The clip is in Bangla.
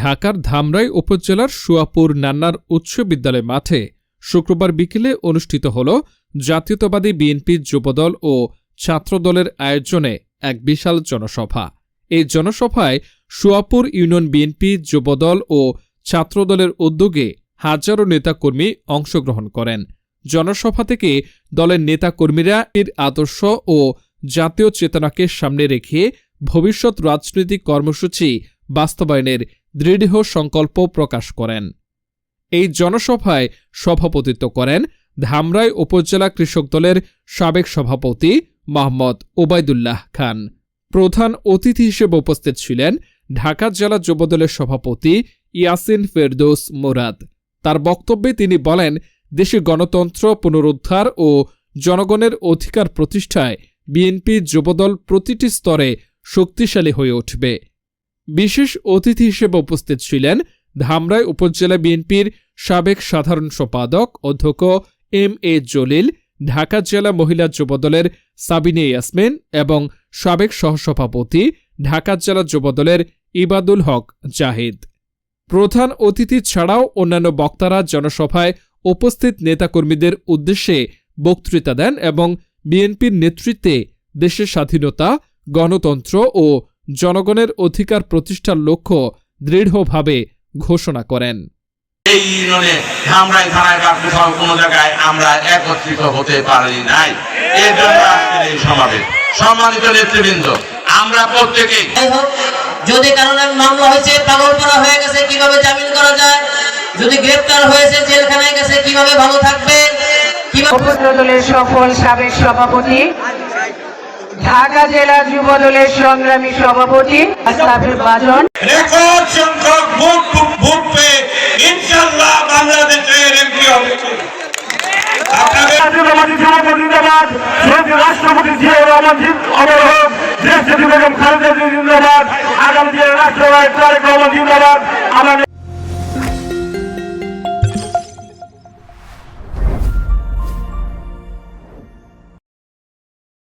ঢাকার ধামরাই উপজেলার সুয়াপুর নান্নার উচ্চ বিদ্যালয় মাঠে শুক্রবার বিকেলে অনুষ্ঠিত হল জাতীয়তাবাদী বিএনপির যুবদল ও ছাত্রদলের আয়োজনে এক বিশাল জনসভা। এই জনসভায় সুয়াপুর ইউনিয়ন বিএনপি যুবদল ও ছাত্রদলের উদ্যোগে হাজারো নেতাকর্মী অংশগ্রহণ করেন। জনসভা থেকে দলের নেতাকর্মীরা এর আদর্শ ও জাতীয় চেতনাকে সামনে রেখে ভবিষ্যৎ রাজনৈতিক কর্মসূচি বাস্তবায়নের দৃঢ় সংকল্প প্রকাশ করেন। এই জনসভায় সভাপতিত্ব করেন ধামরাই উপজেলা কৃষক দলের সাবেক সভাপতি মোহাম্মদ ওবায়দুল্লাহ খান। প্রধান অতিথি হিসেবে উপস্থিত ছিলেন ঢাকা জেলা যুবদলের সভাপতি ইয়াসিন ফেরদৌস মুরাদ। তার বক্তব্যে তিনি বলেন, দেশে গণতন্ত্র পুনরুদ্ধার ও জনগণের অধিকার প্রতিষ্ঠায় বিএনপি যুবদল প্রতিটি স্তরে শক্তিশালী হয়ে উঠবে। বিশেষ অতিথি হিসেবে উপস্থিত ছিলেন ধামরাই উপজেলা বিএনপির সাবেক সাধারণ সম্পাদক অধ্যক্ষ এম.এ. জলিল, ঢাকা জেলা মহিলা যুবদলের সাবিনা ইয়াসমিন এবং সাবেক সহসভাপতি ঢাকা জেলা যুবদলের ইবাদুল হক জাহিদ। প্রধান অতিথি ছাড়াও অন্যান্য বক্তারা জনসভায় উপস্থিত নেতাকর্মীদের উদ্দেশ্যে বক্তৃতা দেন এবং বিএনপির নেতৃত্বে দেশের স্বাধীনতা, গণতন্ত্র ও জনগণের অধিকার প্রতিষ্ঠার লক্ষ্য দৃঢ়ভাবে ঘোষণা করেন। এই ইউনিয়নে ধামরাই থানায় বা কোথাও কোনো জায়গায় আমরা একত্রিত হতে পারি নাই। এর জন্য আজকের এই সমাবেশ। সম্মানিত নেতৃবৃন্দ, আমরা প্রত্যেকেই যদি কারণে মামলা হয়েছে, পাগলপাড়া হয়ে গেছে, কিভাবে জামিন করা যায়, যদি গ্রেফতার হয়েছে, জেলখানায় গেছে, কিভাবে ভালো থাকবে, উপজেলার সফল সাবেক সভাপতি, ঢাকা জেলা যুবদলের সংগ্রামী সভাপতি আসাফের বাজন রেকর্ড সংখ্যক ভোট পেয়ে ইনশাআল্লাহ বাংলাদেশের এমপি হবে। আপনাদের জাতীয়তাবাদী যুবদল জিন্দাবাদ, রাষ্ট্রপতি জিয়াউর রহমান অমর হোক, দেশ বেগম খালেদা জিন্দাবাদ, আগামী দিনের রাষ্ট্রপতি তারেক রহমান জিন্দাবাদ।